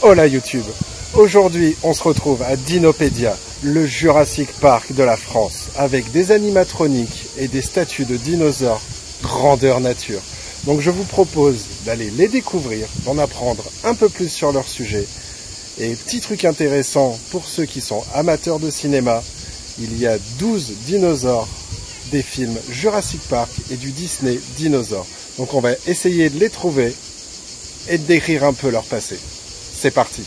Hola YouTube. Aujourd'hui, on se retrouve à Dinopédia, le Jurassic Park de la France, avec des animatroniques et des statues de dinosaures grandeur nature. Donc je vous propose d'aller les découvrir, d'en apprendre un peu plus sur leur sujet. Et petit truc intéressant pour ceux qui sont amateurs de cinéma, il y a 12 dinosaures des films Jurassic Park et du Disney Dinosaures. Donc on va essayer de les trouver et de décrire un peu leur passé. C'est parti!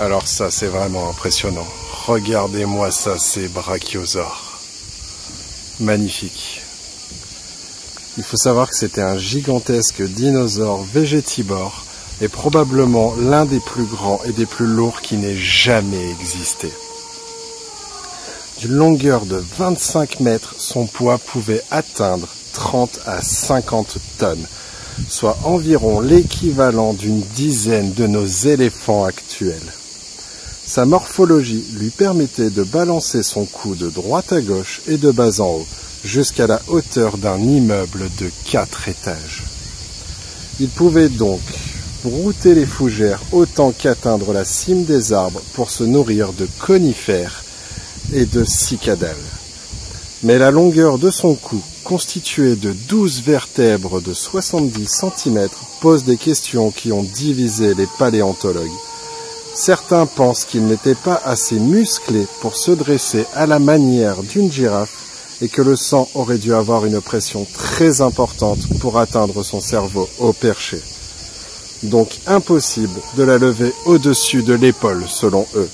Alors ça, c'est vraiment impressionnant. Regardez-moi ça, ces brachiosaures. Magnifique. Il faut savoir que c'était un gigantesque dinosaure végétivore et probablement l'un des plus grands et des plus lourds qui n'ait jamais existé. D'une longueur de 25 mètres, son poids pouvait atteindre 30 à 50 tonnes, soit environ l'équivalent d'une dizaine de nos éléphants actuels. Sa morphologie lui permettait de balancer son cou de droite à gauche et de bas en haut, jusqu'à la hauteur d'un immeuble de 4 étages. Il pouvait donc brouter les fougères autant qu'atteindre la cime des arbres pour se nourrir de conifères et de cicadales. Mais la longueur de son cou, constituée de 12 vertèbres de 70 cm, pose des questions qui ont divisé les paléontologues. Certains pensent qu'il n'était pas assez musclé pour se dresser à la manière d'une girafe et que le sang aurait dû avoir une pression très importante pour atteindre son cerveau au perché. Donc impossible de la lever au-dessus de l'épaule selon eux.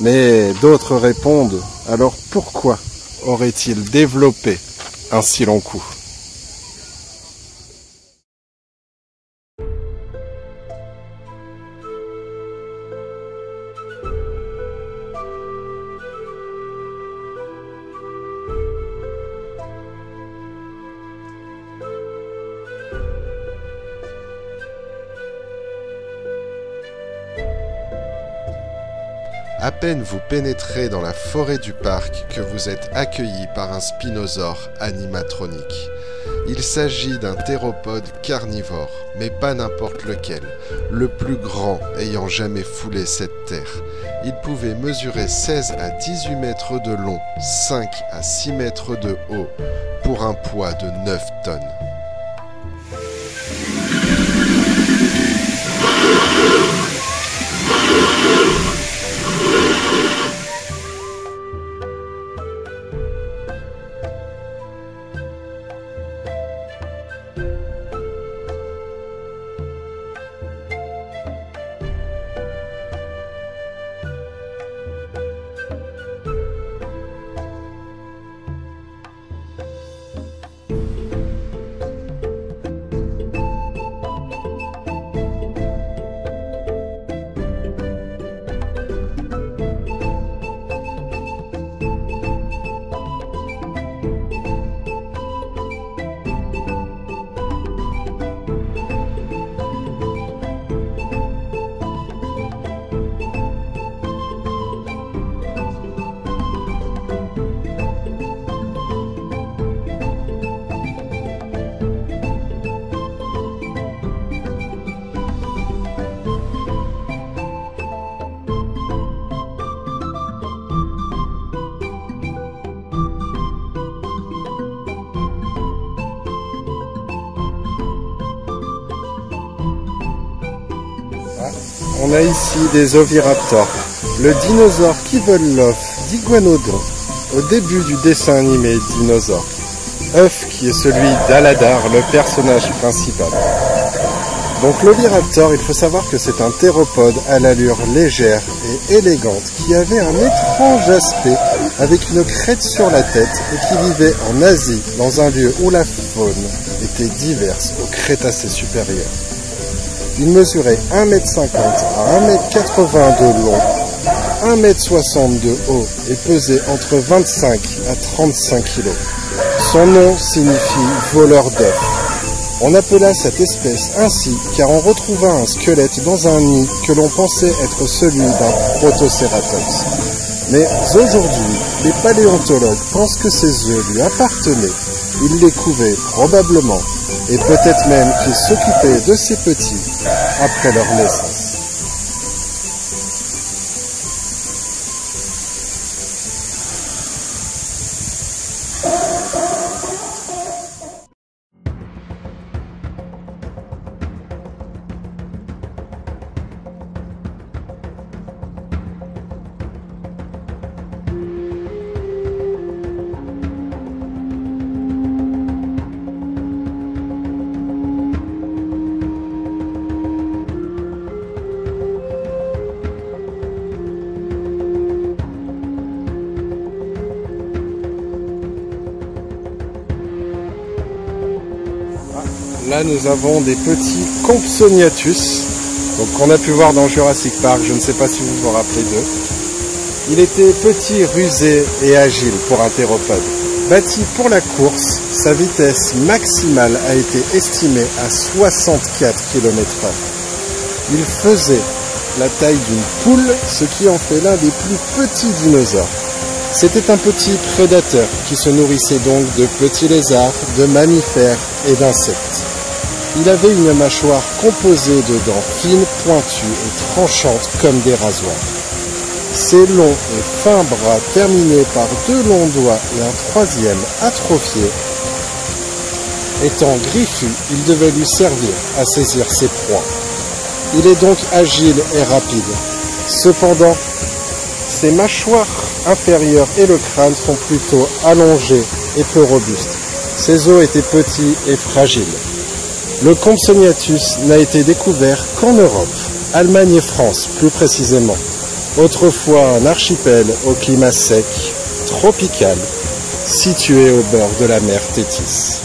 Mais d'autres répondent, alors pourquoi aurait-il développé un si long cou ? À peine vous pénétrez dans la forêt du parc que vous êtes accueilli par un spinosaure animatronique. Il s'agit d'un théropode carnivore, mais pas n'importe lequel, le plus grand ayant jamais foulé cette terre. Il pouvait mesurer 16 à 18 mètres de long, 5 à 6 mètres de haut, pour un poids de 9 tonnes. On a ici des oviraptors, le dinosaure qui vole l'œuf d'Iguanodon au début du dessin animé Dinosaure. œuf qui est celui d'Aladar, le personnage principal. Donc l'oviraptor, il faut savoir que c'est un théropode à l'allure légère et élégante qui avait un étrange aspect avec une crête sur la tête et qui vivait en Asie dans un lieu où la faune était diverse au Crétacé supérieur. Il mesurait 1,50 m à 1,80 m de long, 1,60 m de haut et pesait entre 25 à 35 kg. Son nom signifie voleur d'œufs. On appela cette espèce ainsi car on retrouva un squelette dans un nid que l'on pensait être celui d'un Protocératops. Mais aujourd'hui, les paléontologues pensent que ces œufs lui appartenaient. Il les couvait probablement et peut-être même qu'il s'occupait de ses petits après leur naissance. Là, nous avons des petits Compsognathus, donc qu'on a pu voir dans Jurassic Park. Je ne sais pas si vous vous rappelez d'eux. Il était petit, rusé et agile pour un théropode. Bâti pour la course, sa vitesse maximale a été estimée à 64 km/h. Il faisait la taille d'une poule, ce qui en fait l'un des plus petits dinosaures. C'était un petit prédateur qui se nourrissait donc de petits lézards, de mammifères et d'insectes. Il avait une mâchoire composée de dents fines, pointues et tranchantes comme des rasoirs. Ses longs et fins bras terminés par 2 longs doigts et un troisième atrophié. Étant griffu, il devait lui servir à saisir ses proies. Il est donc agile et rapide. Cependant, ses mâchoires inférieures et le crâne sont plutôt allongés et peu robustes. Ses os étaient petits et fragiles. Le Compsognathus n'a été découvert qu'en Europe, Allemagne et France plus précisément. Autrefois un archipel au climat sec, tropical, situé au bord de la mer Thétis.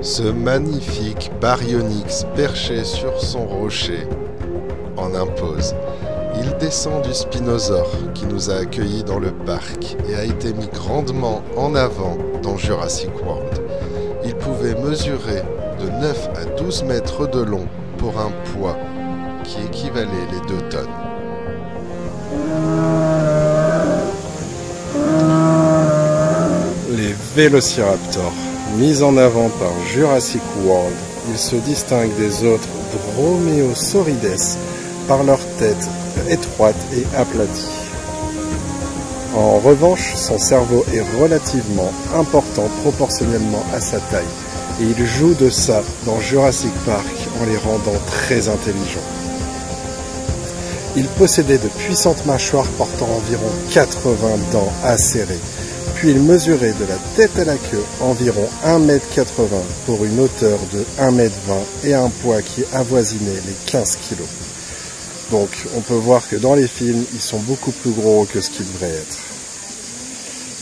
Ce magnifique Baryonyx perché sur son rocher en impose. Il descend du Spinosaure qui nous a accueillis dans le parc et a été mis grandement en avant dans Jurassic World. Il pouvait mesurer de 9 à 12 mètres de long pour un poids qui équivalait les 2 tonnes. Les Vélociraptors. Mis en avant par Jurassic World, ils se distinguent des autres Dromaeosaurides par leur tête étroite et aplatie. En revanche, son cerveau est relativement important proportionnellement à sa taille, et il joue de ça dans Jurassic Park en les rendant très intelligents. Il possédait de puissantes mâchoires portant environ 80 dents acérées. Puis il mesurait de la tête à la queue environ 1,80 m pour une hauteur de 1,20 m et un poids qui avoisinait les 15 kg. Donc on peut voir que dans les films, ils sont beaucoup plus gros que ce qu'ils devraient être.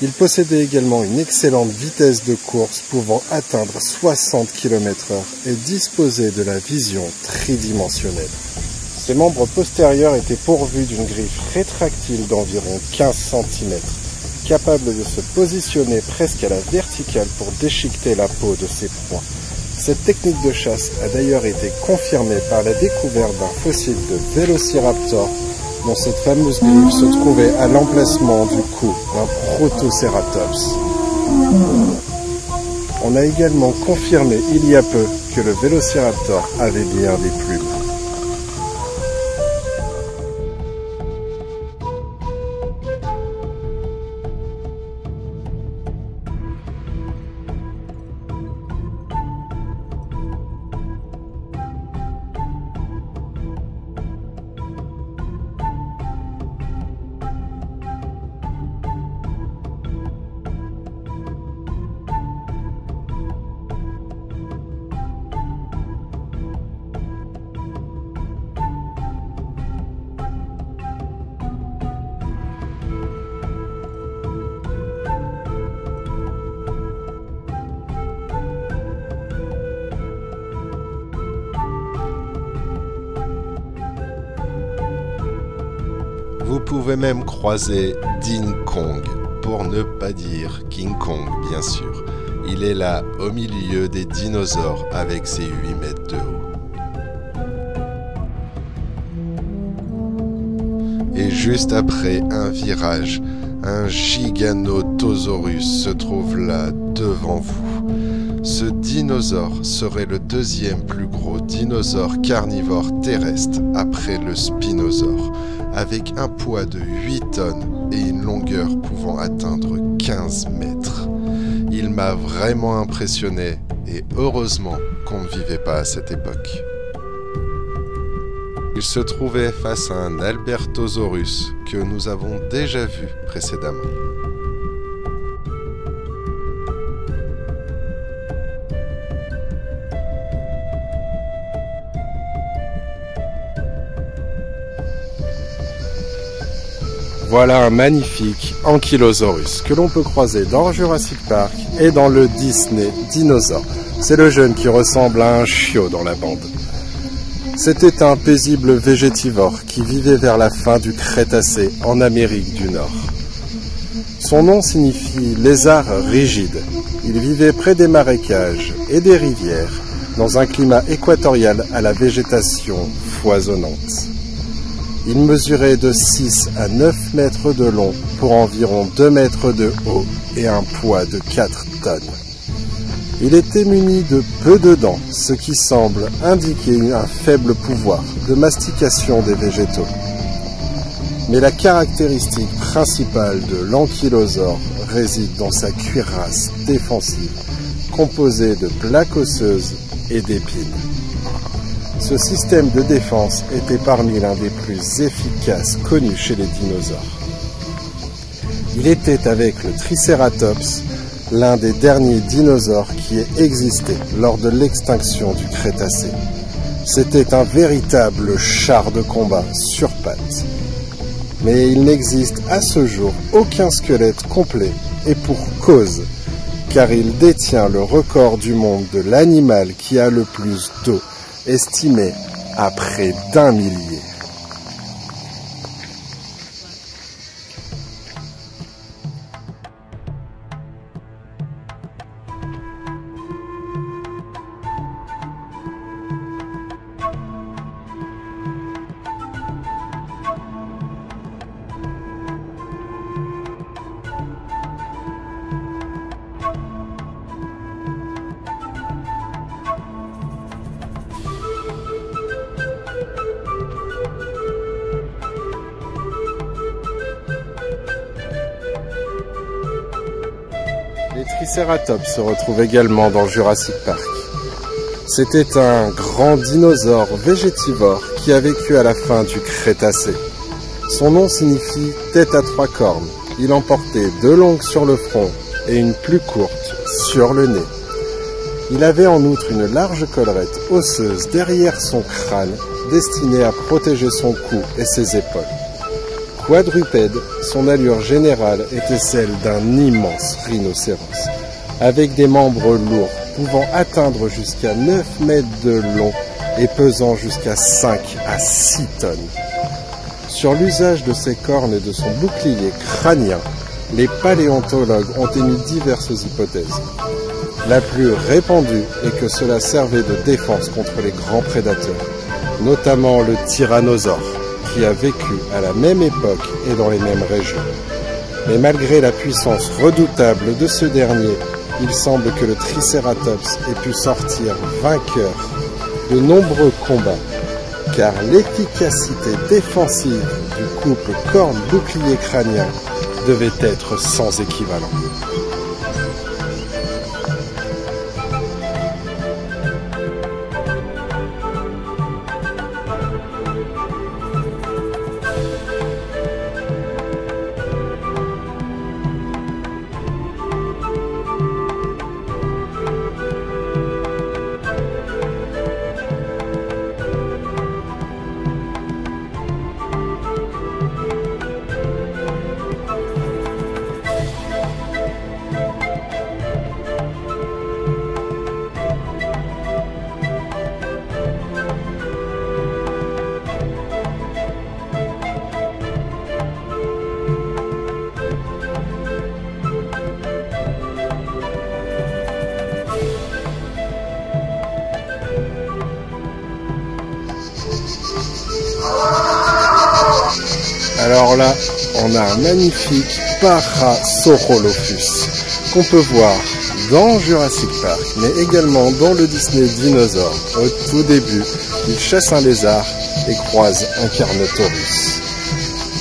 Il possédait également une excellente vitesse de course pouvant atteindre 60 km/h et disposait de la vision tridimensionnelle. Ses membres postérieurs étaient pourvus d'une griffe rétractile d'environ 15 cm, capable de se positionner presque à la verticale pour déchiqueter la peau de ses proies. Cette technique de chasse a d'ailleurs été confirmée par la découverte d'un fossile de Vélociraptor dont cette fameuse griffe se trouvait à l'emplacement du cou d'un Protoceratops. On a également confirmé il y a peu que le Vélociraptor avait bien des plumes. Vous pouvez même croiser Ding Kong, pour ne pas dire King Kong bien sûr. Il est là au milieu des dinosaures avec ses 8 mètres de haut. Et juste après un virage, un Giganotosaurus se trouve là devant vous. Ce dinosaure serait le deuxième plus gros dinosaure carnivore terrestre après le spinosaure, avec un poids de 8 tonnes et une longueur pouvant atteindre 15 mètres. Il m'a vraiment impressionné et heureusement qu'on ne vivait pas à cette époque. Il se trouvait face à un Albertosaurus que nous avons déjà vu précédemment. Voilà un magnifique Ankylosaurus que l'on peut croiser dans Jurassic Park et dans le Disney Dinosaur. C'est le jeune qui ressemble à un chiot dans la bande. C'était un paisible végétivore qui vivait vers la fin du Crétacé en Amérique du Nord. Son nom signifie lézard rigide. Il vivait près des marécages et des rivières dans un climat équatorial à la végétation foisonnante. Il mesurait de 6 à 9 mètres de long pour environ 2 mètres de haut et un poids de 4 tonnes. Il était muni de peu de dents, ce qui semble indiquer un faible pouvoir de mastication des végétaux. Mais la caractéristique principale de l'ankylosaure réside dans sa cuirasse défensive, composée de plaques osseuses et d'épines. Ce système de défense était parmi l'un des plus efficaces connus chez les dinosaures. Il était avec le Triceratops l'un des derniers dinosaures qui ait existé lors de l'extinction du Crétacé. C'était un véritable char de combat sur pattes. Mais il n'existe à ce jour aucun squelette complet, et pour cause, car il détient le record du monde de l'animal qui a le plus d'os, estimé à près d'1 millier. Les Triceratops se retrouvent également dans Jurassic Park. C'était un grand dinosaure végétivore qui a vécu à la fin du Crétacé. Son nom signifie tête à 3 cornes. Il en portait 2 longues sur le front et une plus courte sur le nez. Il avait en outre une large collerette osseuse derrière son crâne destiné à protéger son cou et ses épaules. Quadrupède, son allure générale était celle d'un immense rhinocéros, avec des membres lourds pouvant atteindre jusqu'à 9 mètres de long et pesant jusqu'à 5 à 6 tonnes. Sur l'usage de ses cornes et de son bouclier crânien, les paléontologues ont émis diverses hypothèses. La plus répandue est que cela servait de défense contre les grands prédateurs, notamment le tyrannosaure, qui a vécu à la même époque et dans les mêmes régions. Mais malgré la puissance redoutable de ce dernier, il semble que le Tricératops ait pu sortir vainqueur de nombreux combats, car l'efficacité défensive du couple corne-bouclier crânien devait être sans équivalent. Alors là, on a un magnifique Parasaurolophus qu'on peut voir dans Jurassic Park, mais également dans le Disney Dinosaure. Au tout début, il chasse un lézard et croise un Carnotaurus.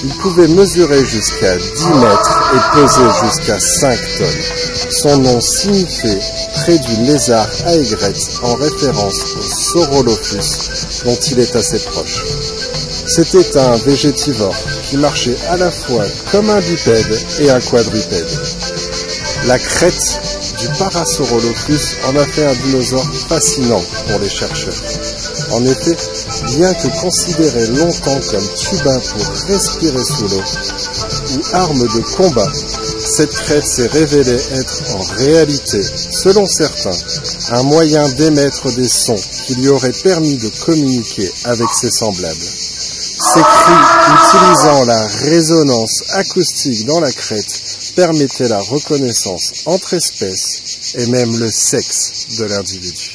Il pouvait mesurer jusqu'à 10 mètres et peser jusqu'à 5 tonnes. Son nom signifiait près du lézard à aigrette en référence au Saurolophus dont il est assez proche. C'était un végétivore qui marchait à la fois comme un bipède et un quadrupède. La crête du Parasaurolophus en a fait un dinosaure fascinant pour les chercheurs. En effet, bien que considéré longtemps comme tuba pour respirer sous l'eau ou arme de combat, cette crête s'est révélée être en réalité, selon certains, un moyen d'émettre des sons qui lui auraient permis de communiquer avec ses semblables. Ces cris, utilisant la résonance acoustique dans la crête, permettaient la reconnaissance entre espèces et même le sexe de l'individu.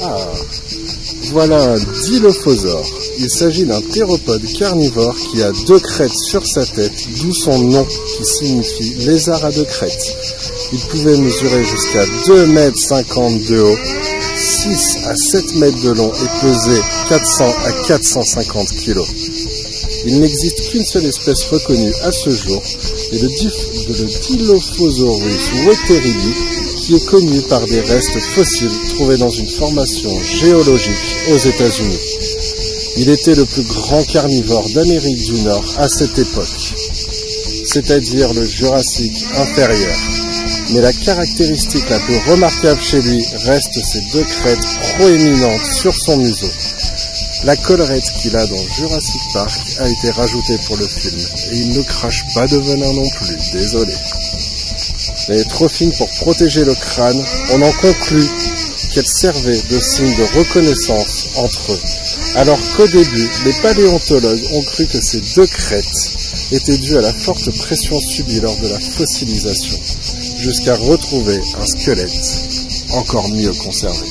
Ah, voilà un dilophosaure. Il s'agit d'un théropode carnivore qui a 2 crêtes sur sa tête, d'où son nom qui signifie lézard à 2 crêtes. Il pouvait mesurer jusqu'à 2,50 m de haut, 6 à 7 mètres de long et peser 400 à 450 kg. Il n'existe qu'une seule espèce reconnue à ce jour, et le Dilophosaurus weterili, qui est connu par des restes fossiles trouvés dans une formation géologique aux États-Unis. Il était le plus grand carnivore d'Amérique du Nord à cette époque, c'est-à-dire le Jurassique inférieur. Mais la caractéristique la plus remarquable chez lui reste ses 2 crêtes proéminentes sur son museau. La collerette qu'il a dans Jurassic Park a été rajoutée pour le film, et il ne crache pas de venin non plus, désolé. Elle est trop fine pour protéger le crâne, on en conclut qu'elle servait de signe de reconnaissance entre eux. Alors qu'au début, les paléontologues ont cru que ces 2 crêtes étaient dues à la forte pression subie lors de la fossilisation, jusqu'à retrouver un squelette encore mieux conservé.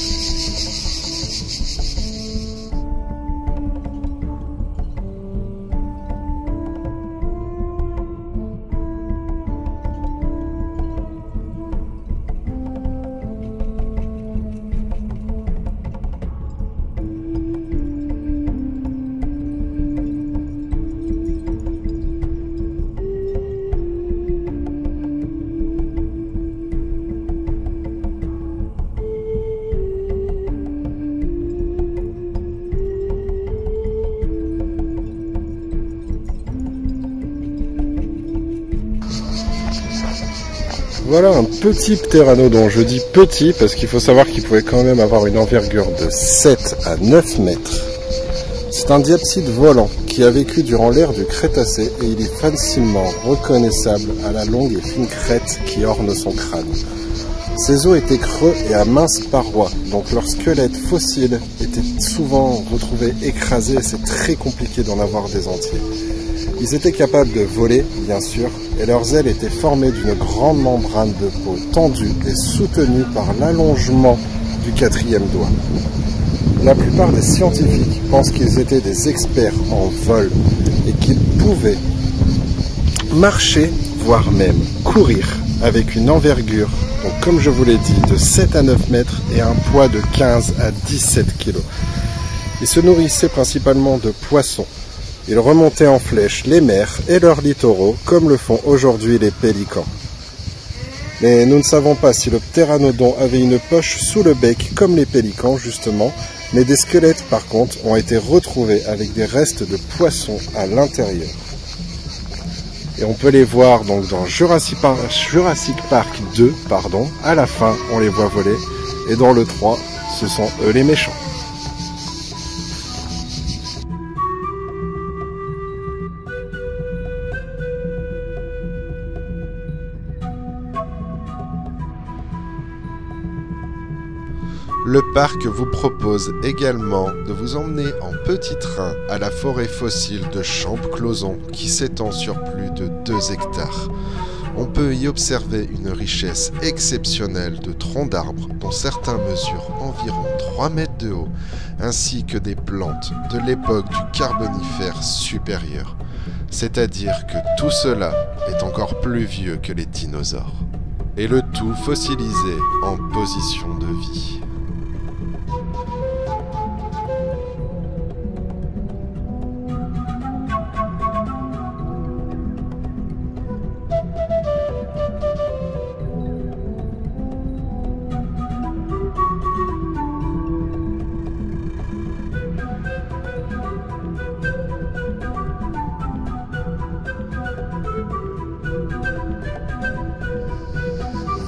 Voilà un petit ptéranodon. Je dis petit parce qu'il faut savoir qu'il pouvait quand même avoir une envergure de 7 à 9 mètres. C'est un diapside volant qui a vécu durant l'ère du Crétacé et il est facilement reconnaissable à la longue et fine crête qui orne son crâne. Ses os étaient creux et à minces parois, donc leur squelette fossile était souvent retrouvé écrasé et c'est très compliqué d'en avoir des entiers. Ils étaient capables de voler, bien sûr, et leurs ailes étaient formées d'une grande membrane de peau tendue et soutenue par l'allongement du 4e doigt. La plupart des scientifiques pensent qu'ils étaient des experts en vol et qu'ils pouvaient marcher, voire même courir, avec une envergure, donc comme je vous l'ai dit, de 7 à 9 mètres et un poids de 15 à 17 kg. Ils se nourrissaient principalement de poissons. Ils remontaient en flèche les mers et leurs littoraux, comme le font aujourd'hui les pélicans. Mais nous ne savons pas si le ptéranodon avait une poche sous le bec, comme les pélicans justement, mais des squelettes par contre ont été retrouvés avec des restes de poissons à l'intérieur. Et on peut les voir donc dans Jurassic Park 2, à la fin on les voit voler, et dans le 3, ce sont eux les méchants. Le parc vous propose également de vous emmener en petit train à la forêt fossile de Champ-Clauson qui s'étend sur plus de 2 hectares. On peut y observer une richesse exceptionnelle de troncs d'arbres dont certains mesurent environ 3 mètres de haut, ainsi que des plantes de l'époque du Carbonifère supérieur. C'est-à-dire que tout cela est encore plus vieux que les dinosaures. Et le tout fossilisé en position de vie.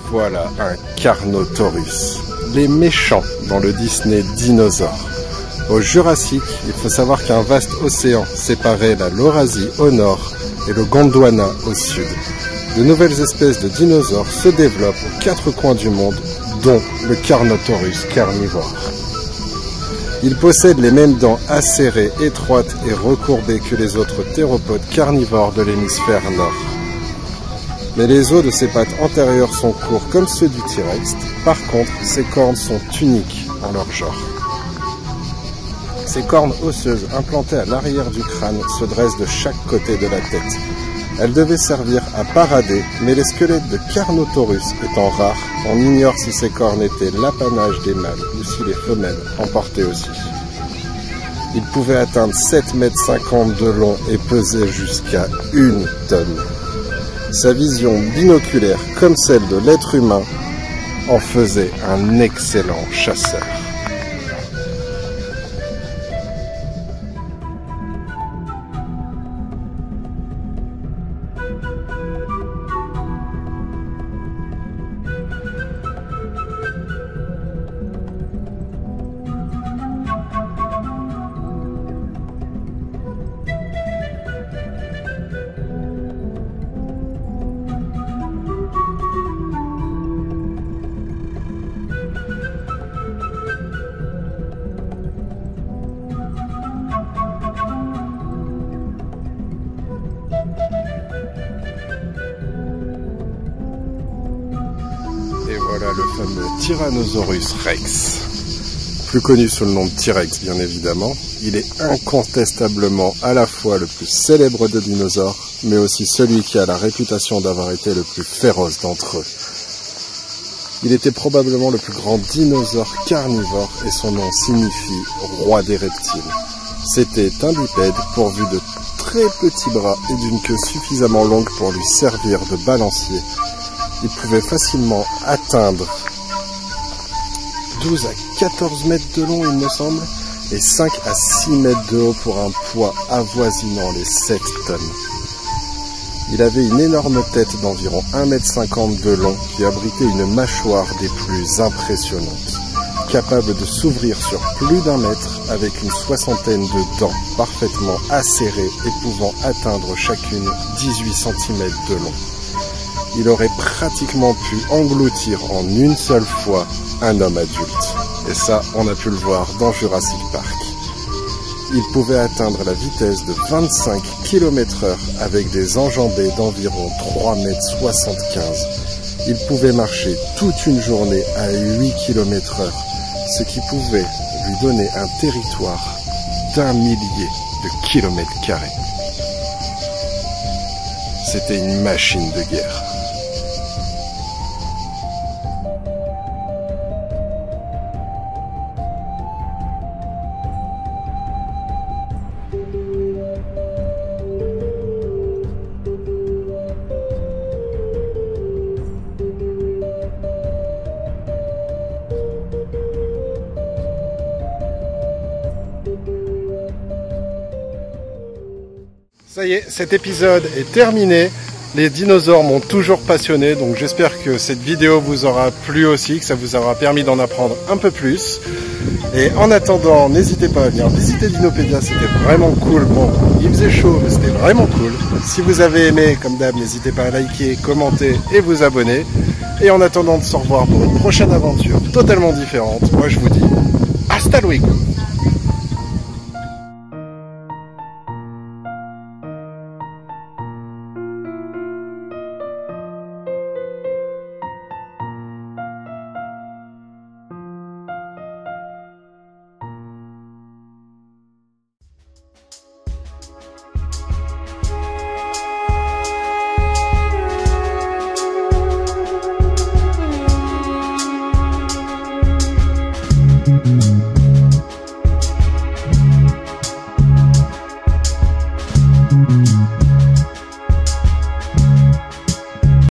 Voilà un Carnotaurus, les méchants dans le Disney Dinosaure. Au Jurassique, il faut savoir qu'un vaste océan séparait la Laurasie au nord et le Gondwana au sud. De nouvelles espèces de dinosaures se développent aux 4 coins du monde, dont le Carnotaurus carnivore. Il possède les mêmes dents acérées, étroites et recourbées que les autres théropodes carnivores de l'hémisphère nord. Mais les os de ses pattes antérieures sont courts comme ceux du T-Rex. Par contre, ses cornes sont uniques en leur genre. Ces cornes osseuses implantées à l'arrière du crâne se dressent de chaque côté de la tête. Elles devaient servir à parader, mais les squelettes de Carnotaurus étant rares, on ignore si ces cornes étaient l'apanage des mâles ou si les femelles en portaient aussi. Il pouvait atteindre 7,50 m de long et peser jusqu'à 1 tonne. Sa vision binoculaire, comme celle de l'être humain, en faisait un excellent chasseur. Et voilà le fameux Tyrannosaurus Rex, plus connu sous le nom de T-Rex bien évidemment. Il est incontestablement à la fois le plus célèbre des dinosaures, mais aussi celui qui a la réputation d'avoir été le plus féroce d'entre eux. Il était probablement le plus grand dinosaure carnivore et son nom signifie roi des reptiles. C'était un bipède pourvu de très petits bras et d'une queue suffisamment longue pour lui servir de balancier. Il pouvait facilement atteindre 12 à 14 mètres de long, il me semble, et 5 à 6 mètres de haut pour un poids avoisinant les 7 tonnes. Il avait une énorme tête d'environ 1,50 m de long qui abritait une mâchoire des plus impressionnantes, capable de s'ouvrir sur plus d'1 mètre avec une soixantaine de dents parfaitement acérées et pouvant atteindre chacune 18 cm de long. Il aurait pratiquement pu engloutir en une seule fois un homme adulte. Et ça, on a pu le voir dans Jurassic Park. Il pouvait atteindre la vitesse de 25 km/h avec des enjambées d'environ 3,75 m. Il pouvait marcher toute une journée à 8 km/h, ce qui pouvait lui donner un territoire d'1 millier de kilomètres carrés. C'était une machine de guerre. Ça y est, cet épisode est terminé. Les dinosaures m'ont toujours passionné, donc j'espère que cette vidéo vous aura plu aussi, que ça vous aura permis d'en apprendre un peu plus. Et en attendant, n'hésitez pas à venir visiter Dinopédia, c'était vraiment cool. Bon, il faisait chaud, mais c'était vraiment cool. Si vous avez aimé, comme d'hab, n'hésitez pas à liker, commenter et vous abonner. Et en attendant de se revoir pour une prochaine aventure totalement différente, moi je vous dis hasta luego.